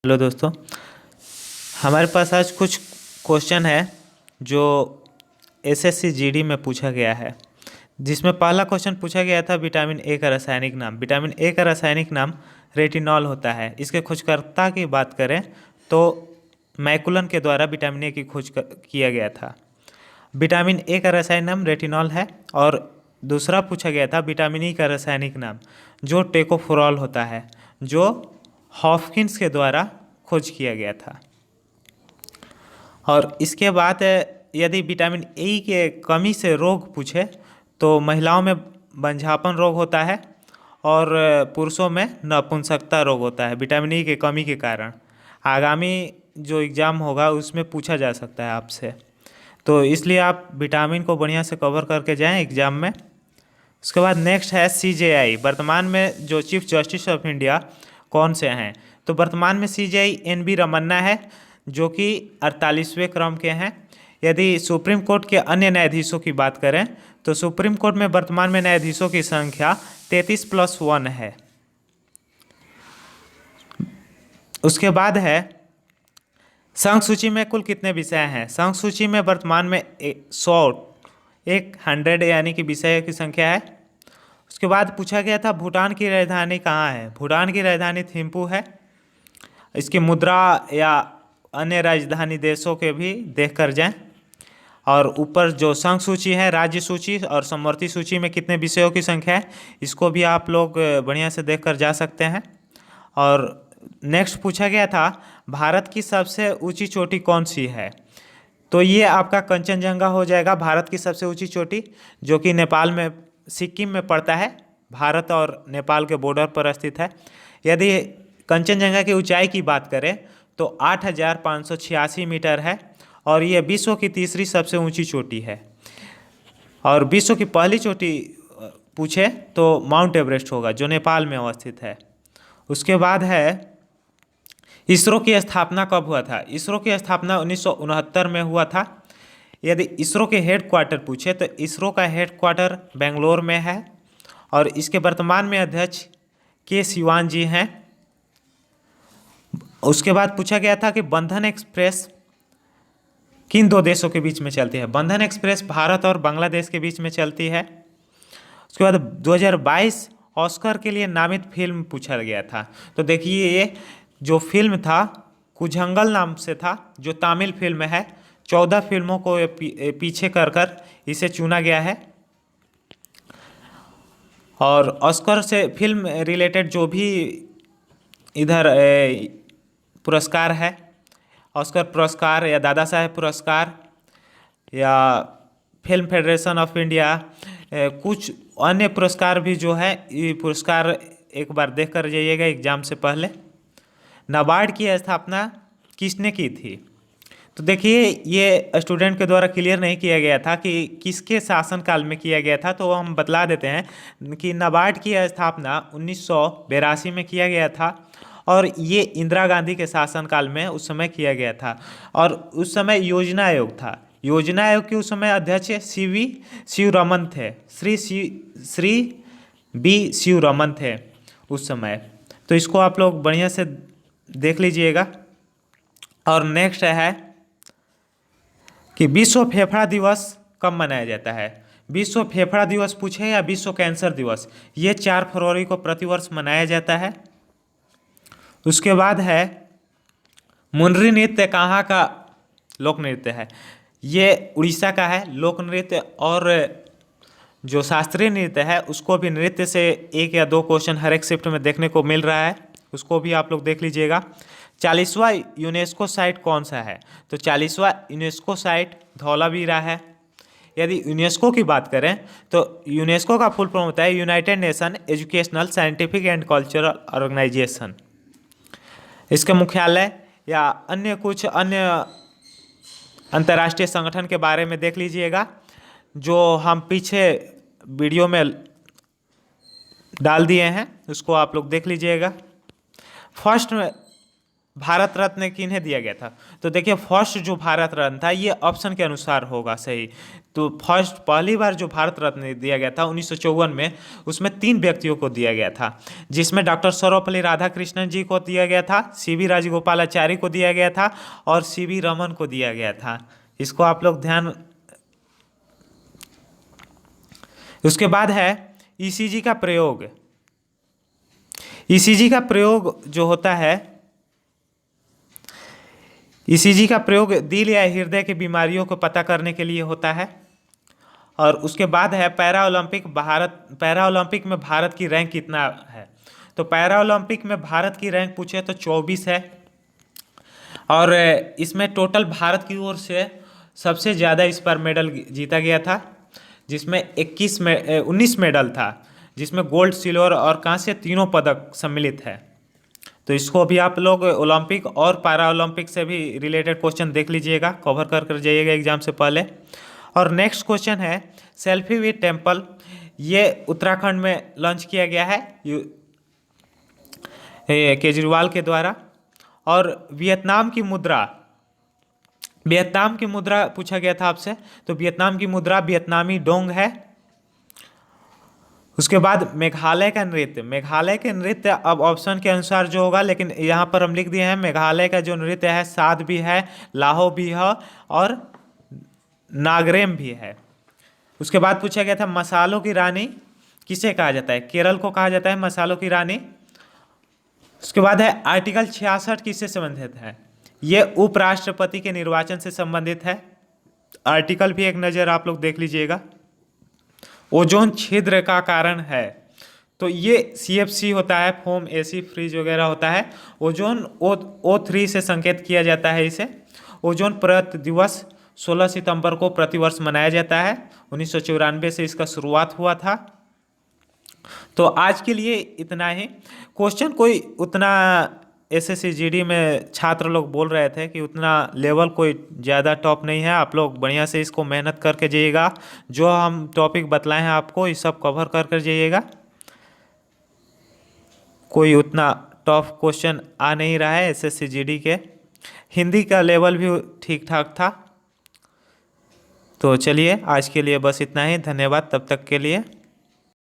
Hello दोस्तों। हमारे पास आज कुछ क्वेश्चन है जो एसएससी जीडी में पूछा गया है, जिसमें पहला क्वेश्चन पूछा गया था विटामिन ए का रासायनिक नाम। विटामिन ए का रासायनिक नाम रेटिनॉल होता है। इसके खोजकर्ता की बात करें तो मैकुलन के द्वारा विटामिन ए की किया गया था। विटामिन ए का रासायनिक नाम रेटिनॉल है। और दूसरा पूछा गया था विटामिन ई का रासायनिक नाम, जो टेकोफोरॉल होता है, जो हॉफकिंस के द्वारा खोज किया गया था। और इसके बाद यदि विटामिन ए के कमी से रोग पूछे तो महिलाओं में बंझापन रोग होता है और पुरुषों में नपुंसकता रोग होता है विटामिन ई के कमी के कारण। आगामी जो एग्ज़ाम होगा उसमें पूछा जा सकता है आपसे, तो इसलिए आप विटामिन को बढ़िया से कवर करके जाएं एग्ज़ाम में। उसके बाद नेक्स्ट है सीजेआई। वर्तमान में जो चीफ जस्टिस ऑफ इंडिया कौन से हैं? तो वर्तमान में सीजेआई एनवी रमन्ना है, जो कि 48वें क्रम के हैं। यदि सुप्रीम कोर्ट के अन्य न्यायाधीशों की बात करें तो सुप्रीम कोर्ट में वर्तमान में न्यायाधीशों की संख्या 33+1 है। उसके बाद है संघ सूची में कुल कितने विषय हैं? संघ सूची में वर्तमान में 100 यानी कि विषय की संख्या है। उसके बाद पूछा गया था भूटान की राजधानी कहाँ है? भूटान की राजधानी थिम्पू है। इसकी मुद्रा या अन्य राजधानी देशों के भी देख कर जाएं। और ऊपर जो संघ सूची है, राज्य सूची और समवर्ती सूची में कितने विषयों की संख्या है, इसको भी आप लोग बढ़िया से देख कर जा सकते हैं। और नेक्स्ट पूछा गया था भारत की सबसे ऊंची चोटी कौन सी है? तो ये आपका कंचनजंगा हो जाएगा, भारत की सबसे ऊंची चोटी, जो कि नेपाल में सिक्किम में पड़ता है। भारत और नेपाल के बॉर्डर पर स्थित है। यदि कंचनजंगा की ऊंचाई की बात करें तो 8,586 मीटर है और ये विश्व की तीसरी सबसे ऊंची चोटी है। और विश्व की पहली चोटी पूछे तो माउंट एवरेस्ट होगा, जो नेपाल में अवस्थित है। उसके बाद है इसरो की स्थापना कब हुआ था? इसरो की स्थापना 1969 में हुआ था। यदि इसरो के हेड क्वार्टर पूछे तो इसरो का हेड क्वार्टर बेंगलोर में है और इसके वर्तमान में अध्यक्ष के सिवान जी हैं। उसके बाद पूछा गया था कि बंधन एक्सप्रेस किन दो देशों के बीच में चलती है? बंधन एक्सप्रेस भारत और बांग्लादेश के बीच में चलती है। उसके बाद 2022 ऑस्कर के लिए नामित फिल्म पूछा गया था। तो देखिए, ये जो फिल्म था कुझंगल नाम से था, जो तमिल फिल्म है। 14 फिल्मों को पीछे कर इसे चुना गया है। और ऑस्कर से फिल्म रिलेटेड जो भी इधर पुरस्कार है, ऑस्कर पुरस्कार या दादा साहेब पुरस्कार या फिल्म फेडरेशन ऑफ इंडिया, कुछ अन्य पुरस्कार भी जो है, ये पुरस्कार एक बार देख कर जाइएगा एग्जाम से पहले। नाबार्ड की स्थापना किसने की थी? तो देखिए, ये स्टूडेंट के द्वारा क्लियर नहीं किया गया था कि किसके शासनकाल में किया गया था, तो हम बतला देते हैं कि नाबार्ड की स्थापना 1982 में किया गया था और ये इंदिरा गांधी के शासनकाल में उस समय किया गया था। और उस समय योजना आयोग था। योजना आयोग के उस समय अध्यक्ष सीवी शिवरमन थे, श्री बी शिवरमन थे उस समय। तो इसको आप लोग बढ़िया से देख लीजिएगा। और नेक्स्ट है कि विश्व फेफड़ा दिवस कब मनाया जाता है? विश्व फेफड़ा दिवस पूछे या विश्व कैंसर दिवस, ये 4 फरवरी को प्रतिवर्ष मनाया जाता है। उसके बाद है मुनरी नृत्य कहाँ का लोक नृत्य है? ये उड़ीसा का है लोक नृत्य। और जो शास्त्रीय नृत्य है उसको भी नृत्य से 1 या 2 क्वेश्चन हर एक शिफ्ट में देखने को मिल रहा है, उसको भी आप लोग देख लीजिएगा। 40वां यूनेस्को साइट कौन सा है? तो 40वां यूनेस्को साइट धौलावीरा है। यदि यूनेस्को की बात करें तो यूनेस्को का फुल फॉर्म होता है United Nation Educational Scientific and Cultural Organization. इसके मुख्यालय या कुछ अन्य अंतर्राष्ट्रीय संगठन के बारे में देख लीजिएगा, जो हम पीछे वीडियो में डाल दिए हैं, उसको आप लोग देख लीजिएगा। फर्स्ट भारत रत्न किन्हें दिया गया था? तो देखिए फर्स्ट जो भारत रत्न था ये ऑप्शन के अनुसार होगा सही। तो फर्स्ट पहली बार जो भारत रत्न दिया गया था 1954 में, उसमें 3 व्यक्तियों को दिया गया था, जिसमें डॉक्टर सर्वपल्ली राधाकृष्णन जी को दिया गया था, सीवी राजगोपालाचारी को दिया गया था और सीवी रमन को दिया गया था। इसको आप लोग ध्यान। उसके बाद है ईसीजी का प्रयोग। ईसीजी का प्रयोग जो होता है, ईसीजी का प्रयोग दिल या हृदय की बीमारियों को पता करने के लिए होता है। और उसके बाद है पैरा ओलंपिक में भारत की रैंक कितना है? तो पैरा ओलंपिक में भारत की रैंक पूछे तो 24 है। और इसमें टोटल भारत की ओर से सबसे ज़्यादा इस पर मेडल जीता गया था, जिसमें 19 मेडल था, जिसमें गोल्ड, सिल्वर और कांस्य तीनों पदक सम्मिलित है। तो इसको भी आप लोग ओलंपिक और पैरा ओलंपिक से भी रिलेटेड क्वेश्चन देख लीजिएगा, कवर कर जाइएगा एग्जाम से पहले। और नेक्स्ट क्वेश्चन है सेल्फी विद टेम्पल। ये उत्तराखंड में लॉन्च किया गया है केजरीवाल के द्वारा। और वियतनाम की मुद्रा पूछा गया था आपसे, तो वियतनाम की मुद्रा वियतनामी डोंग है। उसके बाद मेघालय के नृत्य अब ऑप्शन के अनुसार जो होगा, लेकिन यहाँ पर हम लिख दिए हैं मेघालय का जो नृत्य है साद भी है, लाहो भी है और नागरेम भी है। उसके बाद पूछा गया था मसालों की रानी किसे कहा जाता है? केरल को कहा जाता है मसालों की रानी। उसके बाद है आर्टिकल 66 किससे संबंधित है? ये उपराष्ट्रपति के निर्वाचन से संबंधित है। आर्टिकल भी एक नज़र आप लोग देख लीजिएगा। ओजोन छिद्र का कारण है, तो ये CFC होता है, फोम AC फ्रीज वगैरह होता है। ओजोन O3 से संकेत किया जाता है इसे। ओजोन परत दिवस 16 सितंबर को प्रतिवर्ष मनाया जाता है। 1994 से इसका शुरुआत हुआ था। तो आज के लिए इतना ही। क्वेश्चन कोई उतना SSC GD में छात्र लोग बोल रहे थे कि उतना लेवल कोई ज़्यादा टॉप नहीं है। आप लोग बढ़िया से इसको मेहनत करके जाइएगा, जो हम टॉपिक बतलाए हैं आपको ये सब कवर कर जाइएगा। कोई उतना टॉप क्वेश्चन आ नहीं रहा है SSC GD के। हिंदी का लेवल भी ठीक ठाक था। तो चलिए आज के लिए बस इतना ही। धन्यवाद तब तक के लिए।